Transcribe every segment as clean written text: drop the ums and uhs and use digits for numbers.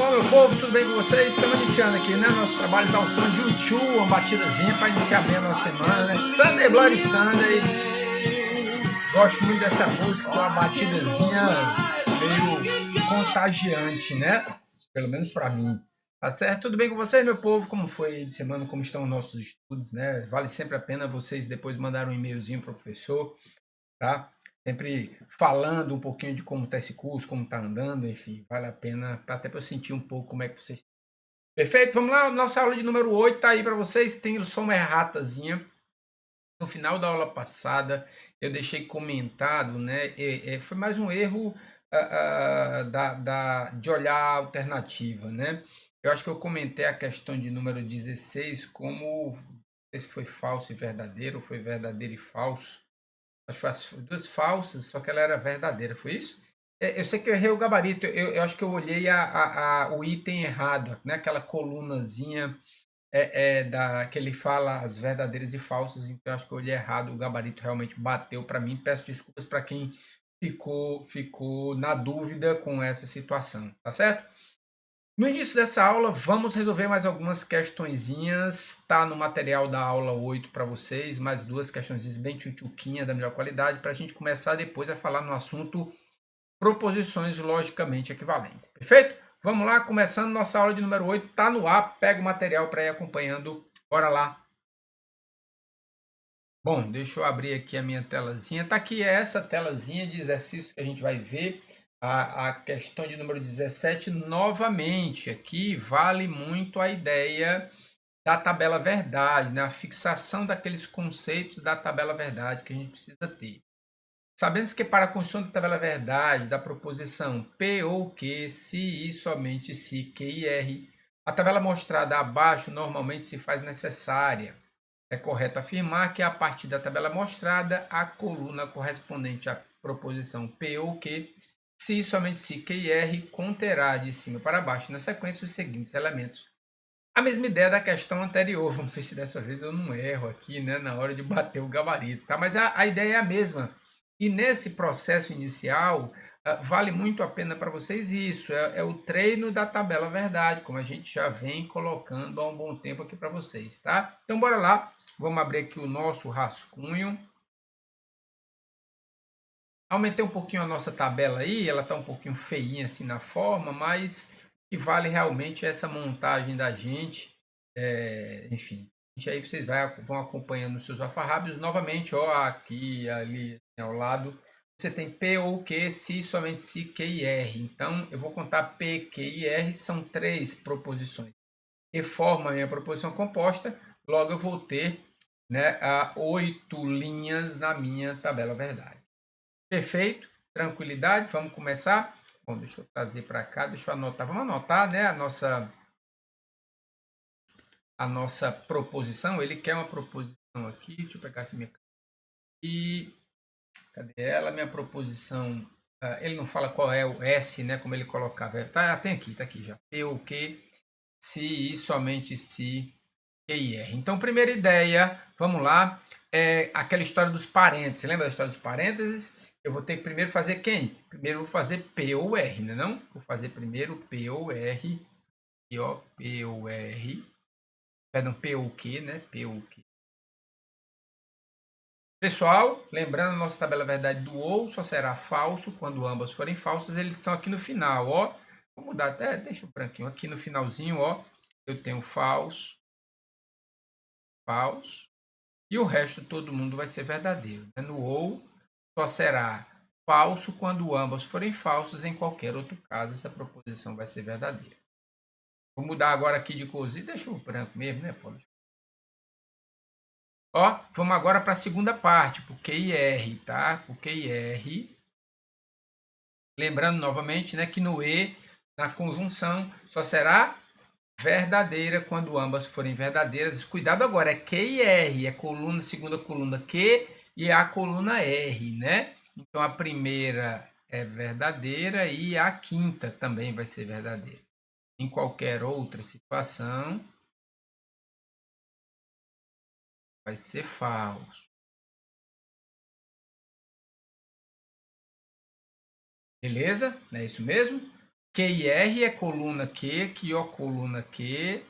Bom, meu povo, tudo bem com vocês? Estamos iniciando aqui, né? Nosso trabalho tá o som de U2, uma batidazinha para iniciar bem a nossa semana, né? Sunday Bloody Sunday. Gosto muito dessa música, tem uma batidazinha meio contagiante, né? Pelo menos para mim. Tá certo? Tudo bem com vocês, meu povo? Como foi de semana? Como estão os nossos estudos, né? Vale sempre a pena vocês depois mandarem um e-mailzinho para o professor, tá? Sempre falando um pouquinho de como está esse curso, como está andando, enfim, vale a pena, até para eu sentir um pouco como é que vocês. Perfeito? Vamos lá, nossa aula de número 8 está aí para vocês. Tem só uma erratazinha. No final da aula passada, eu deixei comentado, né? Foi mais um erro de olhar a alternativa, né? Eu acho que eu comentei a questão de número 16 como, não sei se foi falso e verdadeiro, ou foi verdadeiro e falso. Acho que foi as duas falsas, só que ela era verdadeira, foi isso? Eu sei que eu errei o gabarito, eu acho que eu olhei o item errado, né? Aquela colunazinha que ele fala as verdadeiras e falsas, então eu acho que eu olhei errado, o gabarito realmente bateu para mim. Peço desculpas para quem ficou na dúvida com essa situação, tá certo? No início dessa aula, vamos resolver mais algumas questõezinhas. Tá no material da aula 8 para vocês, mais duas questões bem tchutchuquinha da melhor qualidade, para a gente começar depois a falar no assunto proposições logicamente equivalentes. Perfeito? Vamos lá, começando nossa aula de número 8. Tá no ar, pega o material para ir acompanhando. Bora lá. Bom, deixa eu abrir aqui a minha telazinha. Tá aqui essa telazinha de exercício que a gente vai ver. A questão de número 17, novamente, aqui vale muito a ideia da tabela verdade, né? A fixação daqueles conceitos da tabela verdade que a gente precisa ter. Sabendo que para a construção da tabela verdade da proposição P ou Q, se e somente se Q e R, a tabela mostrada abaixo normalmente se faz necessária. É correto afirmar que a partir da tabela mostrada, a coluna correspondente à proposição P ou Q, se e somente se Q e R, conterá de cima para baixo na sequência os seguintes elementos. A mesma ideia da questão anterior, vamos ver se dessa vez eu não erro aqui, né, na hora de bater o gabarito, tá? Mas a ideia é a mesma. E nesse processo inicial, vale muito a pena para vocês isso, é o treino da tabela verdade, como a gente já vem colocando há um bom tempo aqui para vocês, tá? Então, bora lá, vamos abrir aqui o nosso rascunho. Aumentei um pouquinho a nossa tabela aí, ela está um pouquinho feinha assim na forma, mas o que vale realmente é essa montagem da gente, enfim. Aí vocês vão acompanhando os seus alfarrábios. Novamente, ó, aqui, ali, assim, ao lado, você tem P ou Q, se, somente se, Q e R. Então, eu vou contar P, Q e R, são 3 proposições. E forma a minha proposição composta, logo eu vou ter, né, 8 linhas na minha tabela verdade. Perfeito, tranquilidade, vamos começar? Bom, deixa eu trazer para cá, deixa eu anotar. Vamos anotar, né, a nossa proposição. Ele quer uma proposição aqui, deixa eu pegar aqui minha. E cadê ela? Minha proposição. Ele não fala qual é o S, né? Como ele colocava. Tá, tem aqui, tá aqui já. P ou Q, se e somente se, Q e R. Então, primeira ideia, vamos lá. É aquela história dos parênteses. Lembra da história dos parênteses? Eu vou ter que primeiro fazer quem? Primeiro eu vou fazer P ou R, né? Não? Vou fazer primeiro P ou R. E ó, P ou R. Perdão, P ou Q, né? P ou Q. Pessoal, lembrando, a nossa tabela verdade do ou só será falso quando ambas forem falsas. Eles estão aqui no final, ó. Vou mudar até, deixa o branquinho aqui no finalzinho, ó. Eu tenho falso, falso. E o resto todo mundo vai ser verdadeiro, né? No ou só será falso quando ambas forem falsas. Em qualquer outro caso, essa proposição vai ser verdadeira. Vou mudar agora aqui de cor e deixa o branco mesmo, né, Paulo? Ó, vamos agora para a segunda parte, por Q e R, tá? Por Q e R. Lembrando novamente, né, que no E, na conjunção, só será verdadeira quando ambas forem verdadeiras. Cuidado agora, é Q e R, é coluna, segunda coluna Q e a coluna R, né? Então a primeira é verdadeira e a quinta também vai ser verdadeira. Em qualquer outra situação, vai ser falso. Beleza? Não é isso mesmo? Q e R é coluna Q, aqui ó, coluna Q,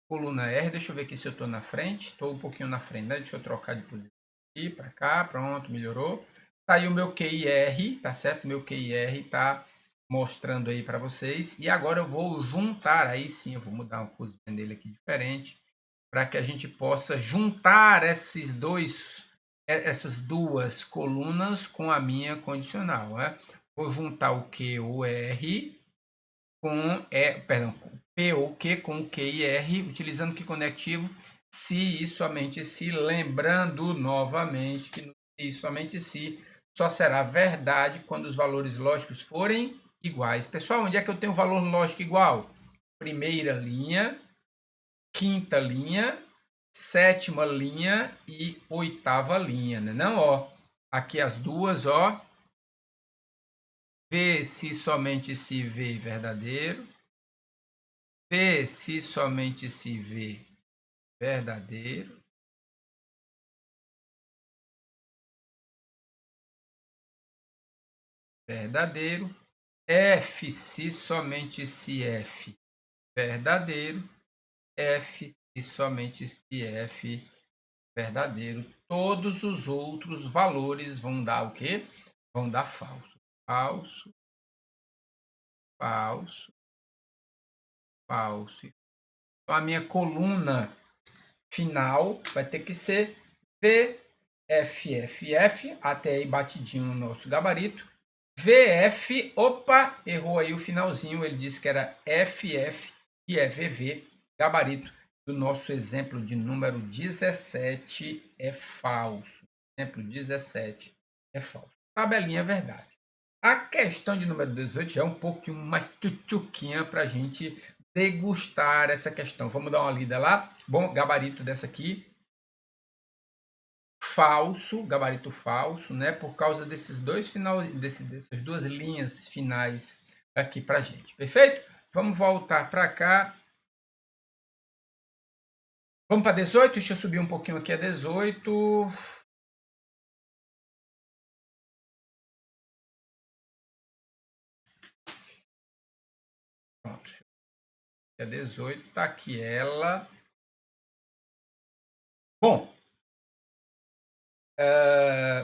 coluna R. Deixa eu ver aqui se eu estou na frente. Estou um pouquinho na frente, né? Deixa eu trocar de posição aqui para cá. Pronto, melhorou. Tá aí o meu Q e R, tá certo? Meu Q e R tá mostrando aí para vocês. E agora eu vou juntar, aí sim, eu vou mudar uma coisinha nele aqui diferente, para que a gente possa juntar essas duas colunas com a minha condicional, né? Vou juntar o Q, o R com, perdão, P ou Q com o Q e R, utilizando que conectivo? Se e somente se, lembrando novamente que se e somente se só será verdade quando os valores lógicos forem iguais. Pessoal, onde é que eu tenho o valor lógico igual? Primeira linha, quinta linha, sétima linha e oitava linha, né? Não, ó. Aqui as duas, ó. V se somente se V verdadeiro. V se somente se V verdadeiro. Verdadeiro. F se somente se F verdadeiro. F se somente se F verdadeiro. Todos os outros valores vão dar o quê? Vão dar falso. Falso, falso, falso. Então, a minha coluna final vai ter que ser VFFF, até aí batidinho no nosso gabarito. VF, opa, errou aí o finalzinho, ele disse que era FF e é VV, gabarito do nosso exemplo de número 17 é falso. Exemplo 17 é falso. Tabelinha verdade. A questão de número 18 já é um pouquinho mais tchutchuquinha para a gente degustar essa questão. Vamos dar uma lida lá? Bom, gabarito dessa aqui. Falso, gabarito falso, né? Por causa desses dois dessas duas linhas finais aqui para a gente. Perfeito? Vamos voltar para cá. Vamos para 18? Deixa eu subir um pouquinho aqui a 18. Pronto. A 18, tá aqui ela. Bom,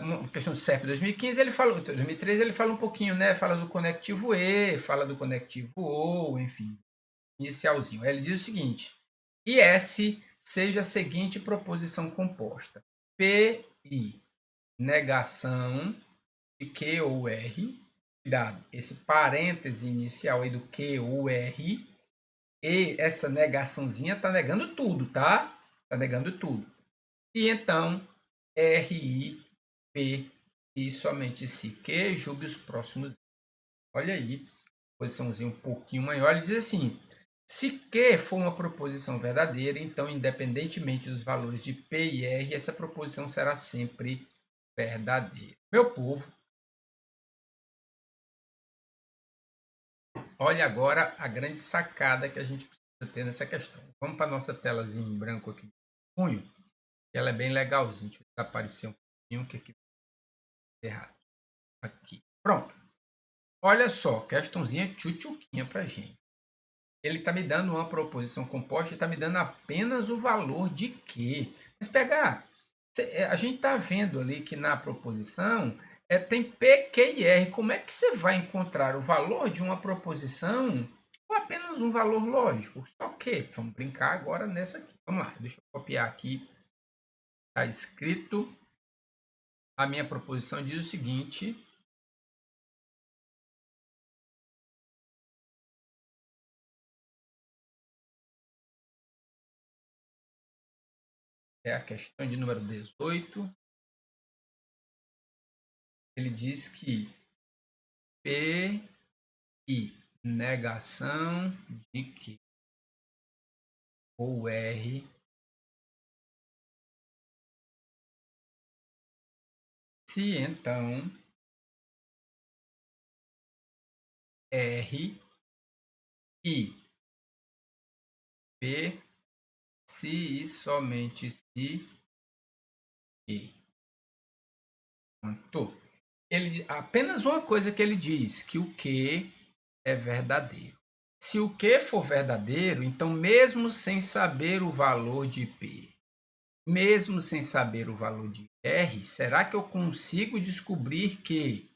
uma questão do CEP 2015, ele falou, 2013 ele fala um pouquinho, né? Fala do conectivo E, fala do conectivo OU, enfim, inicialzinho. Aí ele diz o seguinte: IS seja a seguinte proposição composta: PI, negação de Q ou R, cuidado, esse parêntese inicial aí do Q ou R, e essa negaçãozinha tá negando tudo, tá? Tá negando tudo. E então, RI, P, se somente se Q, julgue os próximos. Olha aí, posiçãozinha um pouquinho maior, ele diz assim: se Q for uma proposição verdadeira, então, independentemente dos valores de P e R, essa proposição será sempre verdadeira. Meu povo, olha agora a grande sacada que a gente precisa ter nessa questão. Vamos para a nossa telazinha em branco aqui de junho, que ela é bem legalzinha. Deixa eu aparecer um pouquinho, que aqui está errado. Aqui. Pronto. Olha só, questãozinha tchutchuquinha para a gente. Ele está me dando uma proposição composta e está me dando apenas o valor de Q. Mas pegar, a gente está vendo ali que na proposição tem P, Q e R. Como é que você vai encontrar o valor de uma proposição com apenas um valor lógico? Só que, vamos brincar agora nessa aqui. Vamos lá, deixa eu copiar aqui. Está escrito. A minha proposição diz o seguinte: é a questão de número 18. Ele diz que P e negação de Q ou R se então R e P se e somente se Q. Pronto. Apenas uma coisa que ele diz, que o Q é verdadeiro. Se o Q for verdadeiro, então mesmo sem saber o valor de P, mesmo sem saber o valor de R, será que eu consigo descobrir que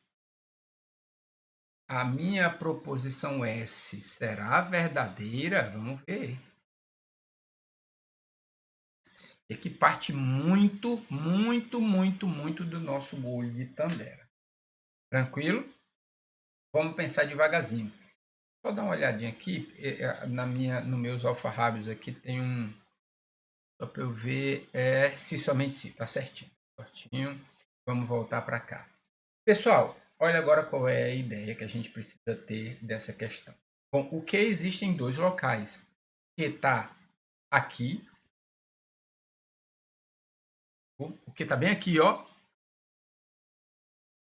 a minha proposição S será verdadeira? Vamos ver. É que parte muito, muito, muito, muito do nosso olho de Tandera. Tranquilo? Vamos pensar devagarzinho. Só dar uma olhadinha aqui, nos meus alfarrábios aqui tem um, só para eu ver, se somente se, tá certinho. Certinho. Vamos voltar para cá. Pessoal, olha agora qual é a ideia que a gente precisa ter dessa questão. Bom, o que existe em dois locais? Que está aqui, o que está bem aqui, ó,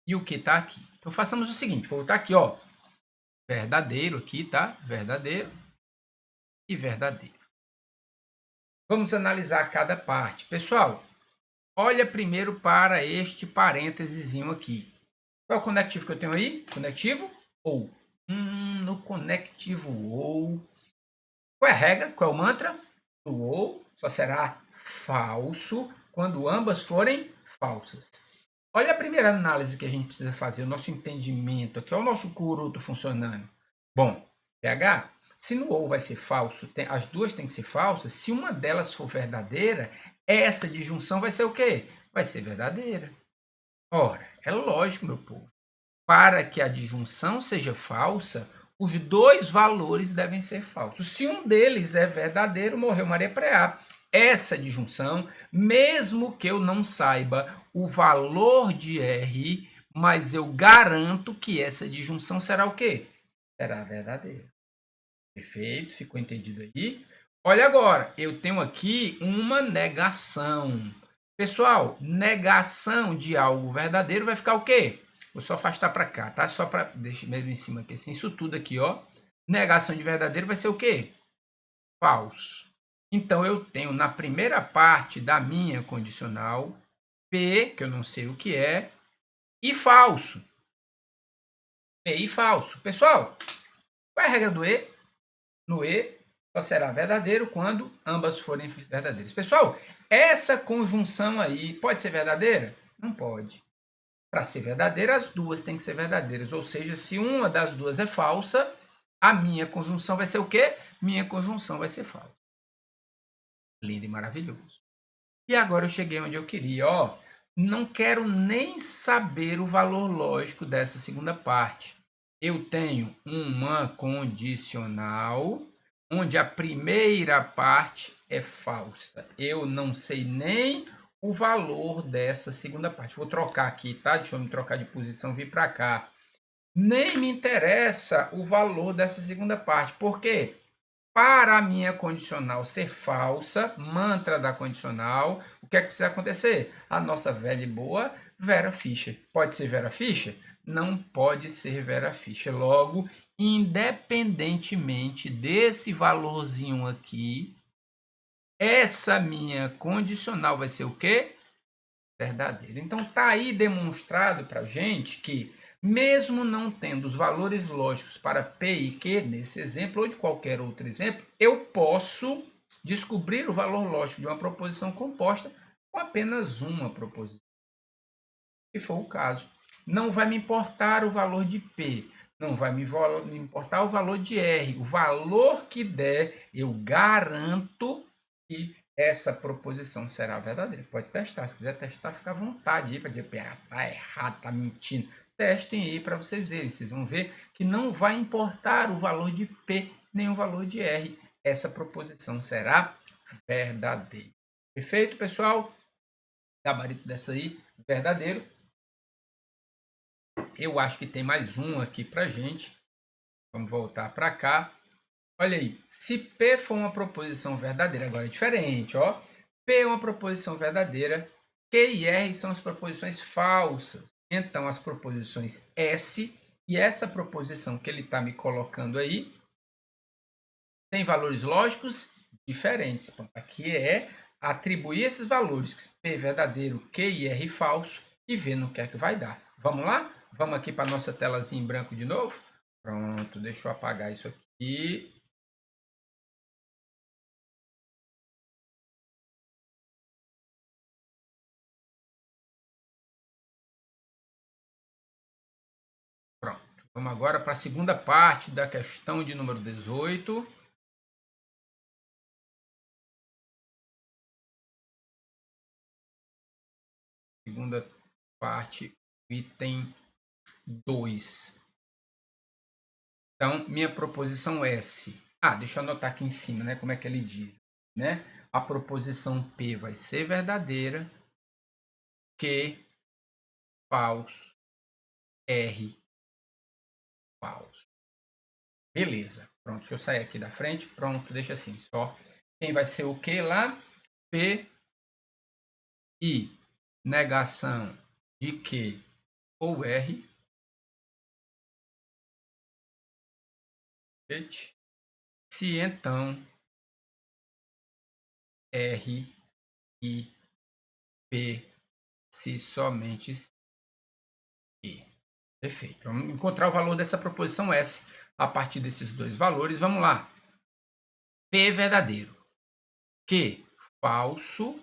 e o que está aqui. Então façamos o seguinte, vou botar aqui, ó, verdadeiro aqui, tá? Verdadeiro e verdadeiro. Vamos analisar cada parte. Pessoal, olha primeiro para este parênteses aqui. Qual é o conectivo que eu tenho aí? Conectivo ou. No conectivo ou. Qual é a regra? Qual é o mantra? O ou só será falso quando ambas forem falsas. Olha a primeira análise que a gente precisa fazer, o nosso entendimento aqui, olha o nosso curuto funcionando. Bom, PH, se no ou vai ser falso, as duas têm que ser falsas, se uma delas for verdadeira, essa disjunção vai ser o quê? Vai ser verdadeira. Ora, é lógico, meu povo. Para que a disjunção seja falsa, os dois valores devem ser falsos. Se um deles é verdadeiro, morreu Maria Preá. Essa disjunção, mesmo que eu não saiba o valor de R, mas eu garanto que essa disjunção será o quê? Será verdadeira. Perfeito? Ficou entendido aí? Olha agora, eu tenho aqui uma negação. Pessoal, negação de algo verdadeiro vai ficar o quê? Vou só afastar para cá, tá? Só para deixar mesmo em cima aqui, assim, isso tudo aqui, ó. Negação de verdadeiro vai ser o quê? Falso. Então, eu tenho na primeira parte da minha condicional P, que eu não sei o que é, e falso. P e falso. Pessoal, qual é a regra do E? No E, só será verdadeiro quando ambas forem verdadeiras. Pessoal, essa conjunção aí pode ser verdadeira? Não pode. Para ser verdadeira, as duas têm que ser verdadeiras. Ou seja, se uma das duas é falsa, a minha conjunção vai ser o quê? Minha conjunção vai ser falsa. Lindo e maravilhoso. E agora eu cheguei onde eu queria. Ó, não quero nem saber o valor lógico dessa segunda parte. Eu tenho uma condicional onde a primeira parte é falsa. Eu não sei nem o valor dessa segunda parte. Vou trocar aqui, tá? Deixa eu me trocar de posição, vir para cá. Nem me interessa o valor dessa segunda parte. Por quê? Para a minha condicional ser falsa, mantra da condicional, o que é que precisa acontecer? A nossa velha e boa Vera Fischer. Pode ser Vera Fischer? Não pode ser Vera Fischer. Logo, independentemente desse valorzinho aqui, essa minha condicional vai ser o quê? Verdadeira. Então, está aí demonstrado para a gente que, mesmo não tendo os valores lógicos para P e Q, nesse exemplo, ou de qualquer outro exemplo, eu posso descobrir o valor lógico de uma proposição composta com apenas uma proposição. Se for o caso. Não vai me importar o valor de P, não vai me importar o valor de R. O valor que der, eu garanto que essa proposição será verdadeira. Pode testar, se quiser testar, fica à vontade aí para dizer, tá errado, tá mentindo. Testem aí para vocês verem, vocês vão ver que não vai importar o valor de P nem o valor de R. Essa proposição será verdadeira. Perfeito, pessoal? Gabarito dessa aí, verdadeiro. Eu acho que tem mais um aqui para gente. Vamos voltar para cá. Olha aí, se P for uma proposição verdadeira, agora é diferente, ó. P é uma proposição verdadeira, Q e R são as proposições falsas. Então, as proposições S e essa proposição que ele está me colocando aí tem valores lógicos diferentes. Então, aqui é atribuir esses valores, P verdadeiro, Q e R falso, e ver no que é que vai dar. Vamos lá? Vamos aqui para a nossa telazinha em branco de novo? Pronto. Pronto, deixa eu apagar isso aqui. Pronto. Vamos agora para a segunda parte da questão de número 18. Segunda parte, item 2. Então, minha proposição S. Deixa eu anotar aqui em cima, né? Como é que ele diz, né? A proposição P vai ser verdadeira, Q falso, R falso. Beleza. Pronto, deixa eu sair aqui da frente. Pronto, deixa assim só. Quem vai ser o Q lá? P e negação de Q ou R. Se então R e P se somente se. Perfeito. Vamos encontrar o valor dessa proposição S a partir desses dois valores. Vamos lá. P verdadeiro. Q falso.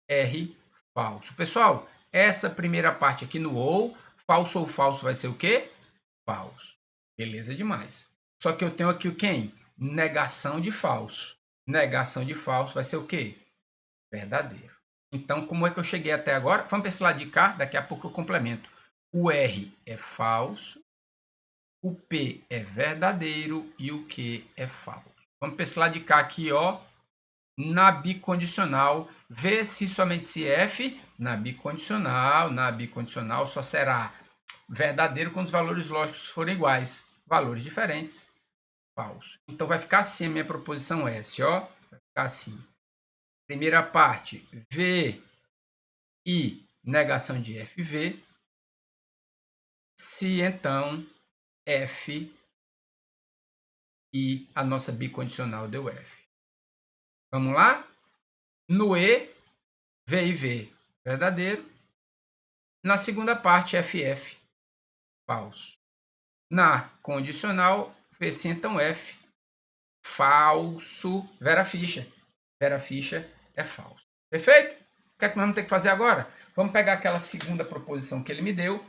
R falso. Pessoal, essa primeira parte aqui no ou falso vai ser o quê? Falso. Beleza demais. Só que eu tenho aqui o quem? Negação de falso. Negação de falso vai ser o quê? Verdadeiro. Então, como é que eu cheguei até agora? Vamos para esse lado de cá, daqui a pouco eu complemento. O R é falso, o P é verdadeiro e o Q é falso. Vamos para esse lado de cá aqui, ó. Na bicondicional, vê se somente se F, na bicondicional só será verdadeiro quando os valores lógicos forem iguais. Valores diferentes, falso. Então, vai ficar assim a minha proposição S, ó. Vai ficar assim. Primeira parte, V e negação de FV. Se então F e a nossa bicondicional deu F. Vamos lá? No E, V e V, verdadeiro. Na segunda parte, FF, falso. Na condicional, V se então F, falso. Vera Ficha. Vera Ficha é falso. Perfeito? O que é que nós vamos ter que fazer agora? Vamos pegar aquela segunda proposição que ele me deu.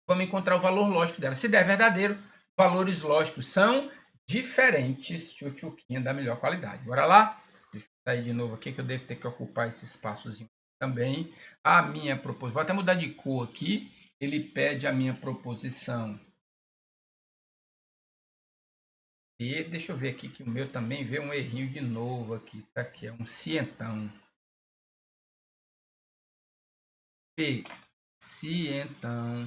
Vamos encontrar o valor lógico dela. Se der verdadeiro, valores lógicos são diferentes. Tchutchuquinha da melhor qualidade. Bora lá? Deixa eu sair de novo aqui, que eu devo ter que ocupar esse espaçozinho também. A minha proposição. Vou até mudar de cor aqui. Ele pede a minha proposição. E deixa eu ver aqui que o meu também vê um errinho de novo aqui. Tá aqui, é um se então. P, se então.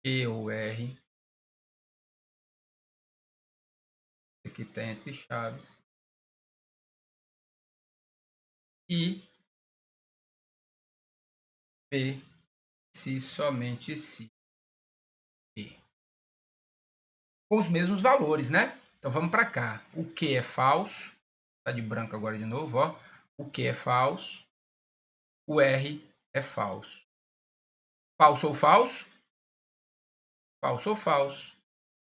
Q ou R. Aqui está entre chaves. E P, se somente se. P. Com os mesmos valores, né? Então vamos para cá. O Q é falso. Tá de branco agora de novo, ó. O Q é falso. O R é falso. Falso ou falso? Falso ou falso?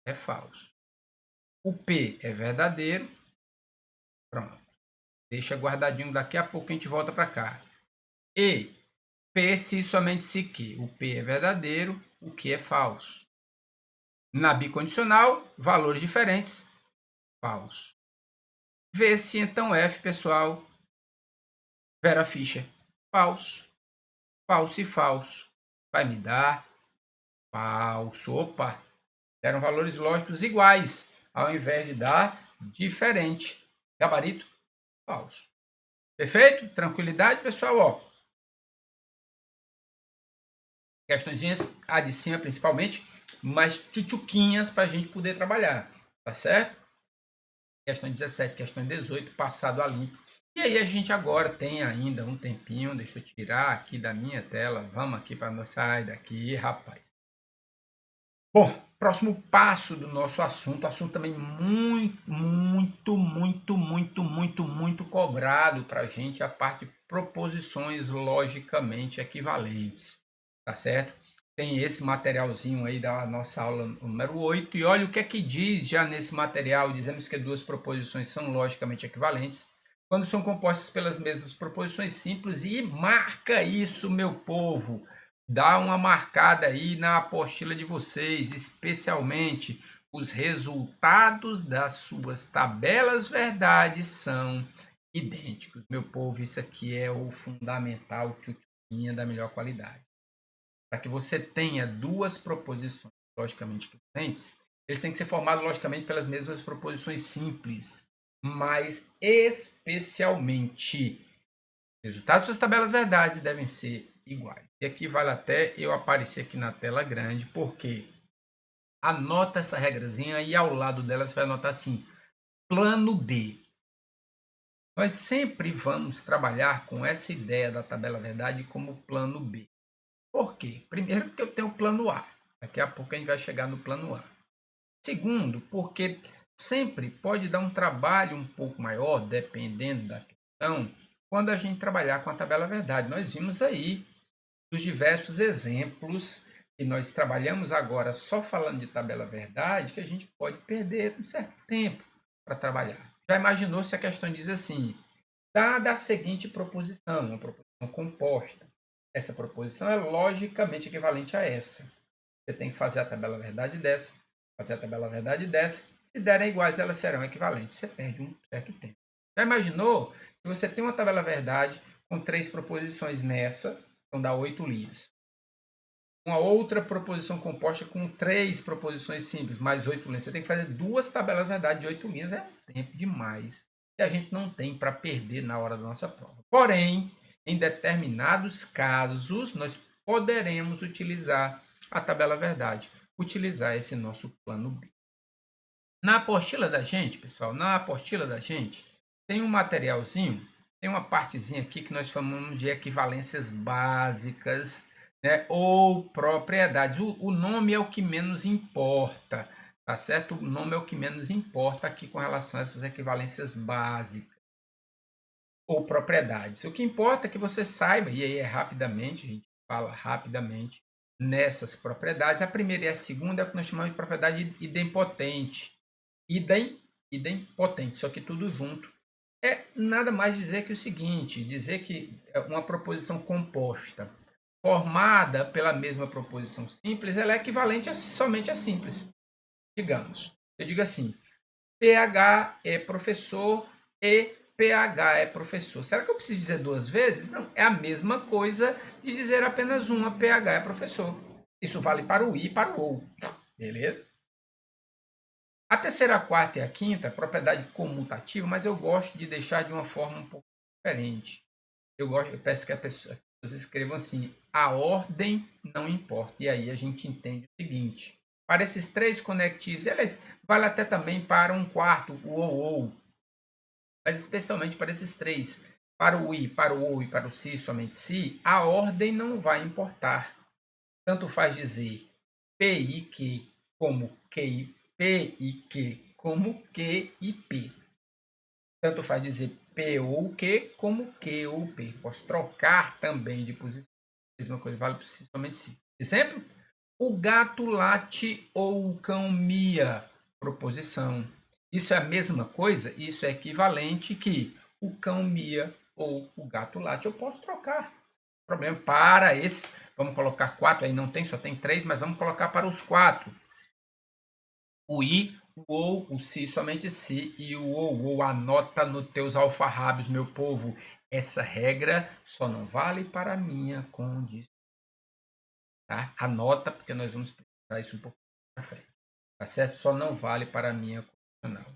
É falso. O P é verdadeiro. Pronto. Deixa guardadinho, daqui a pouco a gente volta para cá. E P se somente se Q. O P é verdadeiro, o Q é falso. Na bicondicional, valores diferentes, falso. V se então F, pessoal. Vera Ficha, falso. Falso e falso. Vai me dar falso. Opa! Deram valores lógicos iguais, ao invés de dar diferente. Gabarito, falso. Perfeito? Tranquilidade, pessoal? Ó. Questõezinhas, a de cima principalmente, mas tchutchuquinhas para a gente poder trabalhar. Tá certo? Questão 17, questão 18, passado a limpo. E aí a gente agora tem ainda um tempinho, deixa eu tirar aqui da minha tela, vamos aqui para não sair daqui, rapaz. Bom, próximo passo do nosso assunto também muito cobrado para a gente, a parte de proposições logicamente equivalentes, tá certo? tem esse materialzinho aí da nossa aula número 8, e olha o que é que diz já nesse material. Dizemos que duas proposições são logicamente equivalentes quando são compostas pelas mesmas proposições simples, e marca isso, meu povo. Dá uma marcada aí na apostila de vocês, especialmente os resultados das suas tabelas verdades são idênticos. Meu povo, isso aqui é o fundamental, tchuquinha da melhor qualidade. Para que você tenha duas proposições logicamente equivalentes, eles têm que ser formados logicamente pelas mesmas proposições simples, mas especialmente os resultados das tabelas verdades devem ser iguais. E aqui vale até eu aparecer aqui na tela grande, porque anota essa regrazinha e ao lado dela você vai anotar assim, plano B. Nós sempre vamos trabalhar com essa ideia da tabela verdade como plano B. Por quê? Primeiro, porque eu tenho o plano A. Daqui a pouco a gente vai chegar no plano A. Segundo, porque sempre pode dar um trabalho um pouco maior, dependendo da questão, quando a gente trabalhar com a tabela verdade. Nós vimos aí os diversos exemplos que nós trabalhamos agora só falando de tabela verdade, que a gente pode perder um certo tempo para trabalhar. Já imaginou se a questão diz assim, dada a seguinte proposição, uma proposição composta, essa proposição é logicamente equivalente a essa. Você tem que fazer a tabela verdade dessa, fazer a tabela verdade dessa. Se derem iguais, elas serão equivalentes. Você perde um certo tempo. Já imaginou se você tem uma tabela verdade com 3 proposições nessa, então dá 8 linhas. Uma outra proposição composta com 3 proposições simples, mais 8 linhas. Você tem que fazer 2 tabelas verdade de 8 linhas. É um tempo demais que a gente não tem para perder na hora da nossa prova. Porém, em determinados casos, nós poderemos utilizar a tabela verdade, utilizar esse nosso plano B. Na apostila da gente, pessoal, na apostila da gente, tem um materialzinho, tem uma partezinha aqui que nós chamamos de equivalências básicas, né, ou propriedades. O nome é o que menos importa, tá certo? O nome é o que menos importa aqui com relação a essas equivalências básicas ou propriedades. O que importa é que você saiba, e aí é rapidamente, a gente fala rapidamente nessas propriedades. A primeira e a segunda é o que nós chamamos de propriedade idempotente. Idempotente, só que tudo junto. É nada mais dizer que o seguinte, dizer que uma proposição composta formada pela mesma proposição simples, ela é equivalente somente a simples. Digamos, eu digo assim, PH é professor e PH é professor. Será que eu preciso dizer 2 vezes? Não, é a mesma coisa de dizer apenas uma, PH é professor. Isso vale para o I e para o OU. Beleza? A terceira, a quarta e a quinta, propriedade comutativa, mas eu gosto de deixar de uma forma um pouco diferente. Eu peço que as pessoas escrevam assim, a ordem não importa. E aí a gente entende o seguinte, para esses 3 conectivos, eles vale até também para um quarto, o ou, mas especialmente para esses 3, para o I, para o OU e para o SI, somente SI, a ordem não vai importar. Tanto faz dizer P e Q como Q, P e Q como Q e P. Tanto faz dizer P ou Q como Q ou P. Posso trocar também de posição. A mesma coisa vale somente SI. Exemplo? O gato late ou o cão mia. Proposição. Isso é a mesma coisa? Isso é equivalente que o cão mia ou o gato late. Eu posso trocar. Problema para esse. Vamos colocar 4, aí não tem, só tem 3, mas vamos colocar para os 4. O I, o OU, o SI, somente SI e o OU. Anota nos teus alfarrábios, meu povo. Essa regra só não vale para a minha condição. Tá? Anota, porque nós vamos precisar isso um pouco para frente. Tá certo? Só não vale para a minha condicional.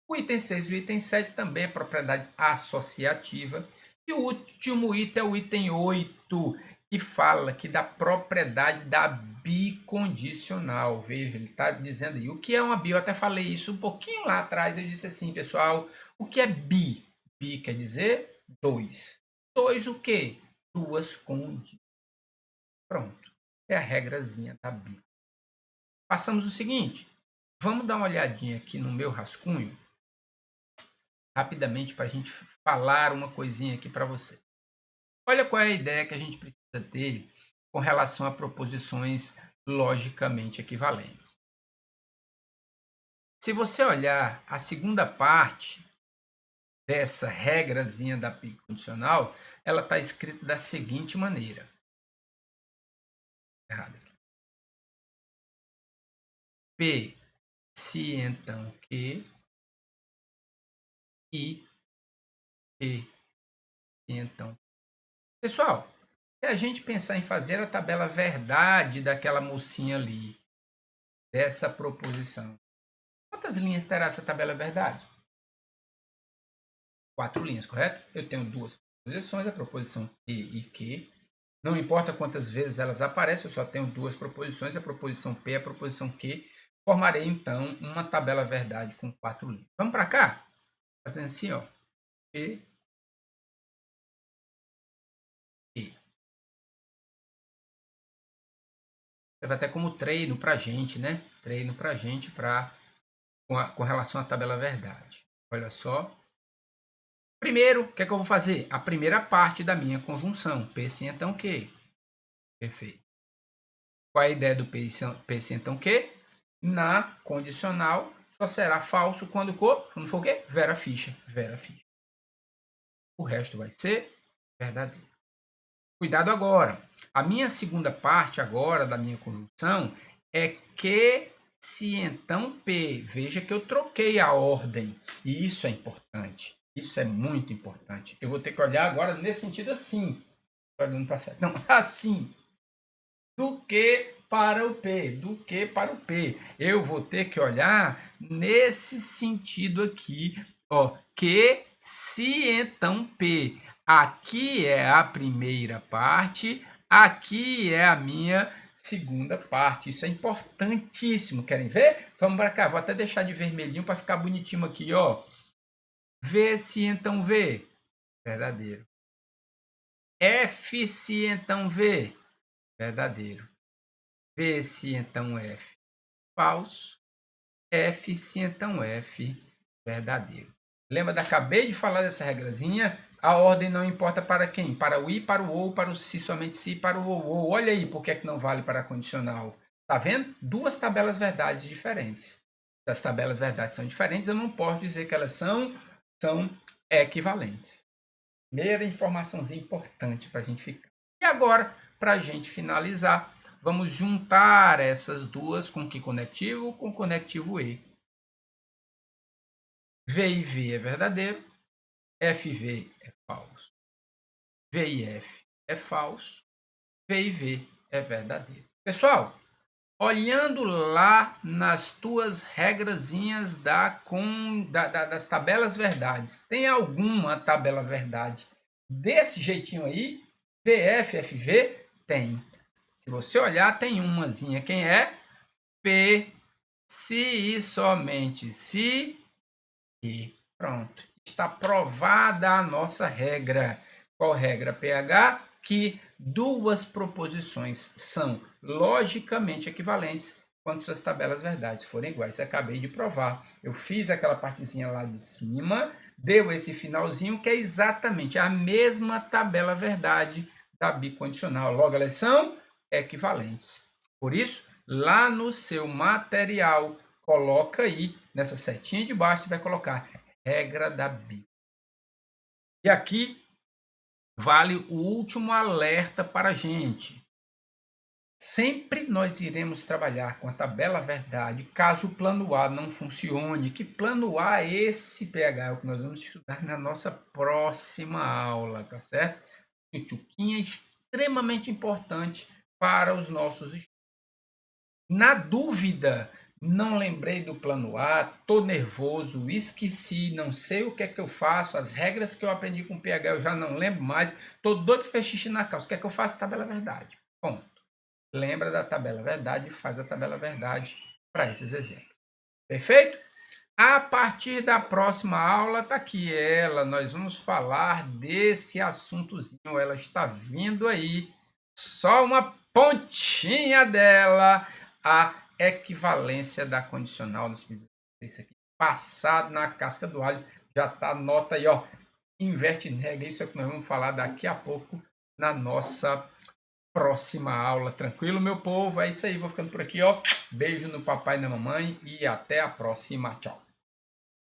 O item 6 e o item 7 também é propriedade associativa. E o último item é o item 8, que fala que da propriedade da bicondicional. Veja, ele está dizendo aí, o que é uma bi? Eu até falei isso um pouquinho lá atrás, eu disse assim, pessoal, o que é bi? Bi quer dizer 2. 2 o quê? 2 condições. Pronto, é a regrazinha da bi. Passamos o seguinte, vamos dar uma olhadinha aqui no meu rascunho, rapidamente, para a gente falar uma coisinha aqui para você. Olha qual é a ideia que a gente precisa ter com relação a proposições logicamente equivalentes. Se você olhar a segunda parte dessa regrazinha da bicondicional, ela está escrita da seguinte maneira. Errado aqui. P, se então que, e P, se então. Pessoal, se a gente pensar em fazer a tabela verdade daquela mocinha ali, dessa proposição, quantas linhas terá essa tabela verdade? 4 linhas, correto? Eu tenho duas proposições, a proposição P e Q. Não importa quantas vezes elas aparecem, eu só tenho duas proposições, a proposição P e a proposição Q. Formarei, então, uma tabela verdade com 4 linhas. Vamos para cá? Fazendo assim, ó. P, E. Você vai até como treino para a gente, né? Treino para a gente com relação à tabela verdade. Olha só. Primeiro, o que é que eu vou fazer? A primeira parte da minha conjunção. P se então Q. Perfeito. Qual é a ideia do P se então Q? Na condicional, só será falso quando for o quê? Vera ficha. Vera ficha. O resto vai ser verdadeiro. Cuidado agora. A minha segunda parte agora da minha conjunção é que se então P. Veja que eu troquei a ordem. E isso é importante. Isso é muito importante. Eu vou ter que olhar agora nesse sentido assim. Olhando para certo. Não, assim. Do que para o P. Do que para o P. Eu vou ter que olhar nesse sentido aqui. Ó, que se então P. Aqui é a primeira parte. Aqui é a minha segunda parte. Isso é importantíssimo. Querem ver? Vamos para cá. Vou até deixar de vermelhinho para ficar bonitinho aqui, ó. V se então V. Verdadeiro. F se então V. Verdadeiro. V se então F. Falso. F se então F. Verdadeiro. Lembra da acabei de falar dessa regrazinha? A ordem não importa para quem? Para o I, para o OU, para o SI, somente SI, para o OU. Olha aí por que é que não vale para a condicional. Tá vendo? Duas tabelas verdades diferentes. Se as tabelas verdades são diferentes, eu não posso dizer que elas são equivalentes. Primeira informaçãozinha importante para a gente ficar. E agora, para a gente finalizar, vamos juntar essas duas com que conectivo? Com conectivo E. V e V é verdadeiro, F e V é falso. V e F é falso, V e V é verdadeiro. Pessoal, olhando lá nas tuas regrazinhas das tabelas verdades, tem alguma tabela verdade desse jeitinho aí? VF, FV? Tem. Se você olhar, tem umazinha. Quem é? P, se e somente se e. Pronto. Está provada a nossa regra. Qual regra, PH? Que duas proposições são logicamente equivalentes quando suas tabelas verdades forem iguais. Acabei de provar. Eu fiz aquela partezinha lá de cima, deu esse finalzinho que é exatamente a mesma tabela verdade da bicondicional. Logo, elas são equivalentes. Por isso, lá no seu material, coloca aí, nessa setinha de baixo, você vai colocar regra da bi. E aqui vale o último alerta para a gente. Sempre nós iremos trabalhar com a tabela verdade, caso o plano A não funcione. Que plano A é esse, PH? É o que nós vamos estudar na nossa próxima aula, tá certo? Tchutchuquinha é extremamente importante para os nossos estudos. Na dúvida, não lembrei do plano A, tô nervoso, esqueci, não sei o que é que eu faço, as regras que eu aprendi com o PH eu já não lembro mais, tô doido que fez xixi na calça, o que é que eu faço? Tabela verdade. Ponto. Lembra da tabela verdade e faz a tabela verdade para esses exemplos. Perfeito? A partir da próxima aula, tá aqui ela, nós vamos falar desse assuntozinho, ela está vindo aí, só uma pontinha dela, a equivalência da condicional. Nós fizemos isso aqui passado na casca do alho, já tá, anota aí, ó, inverte nega, isso é o que nós vamos falar daqui a pouco na nossa próxima aula, tranquilo, meu povo? É isso aí, vou ficando por aqui, ó. Beijo no papai e na mamãe e até a próxima. Tchau.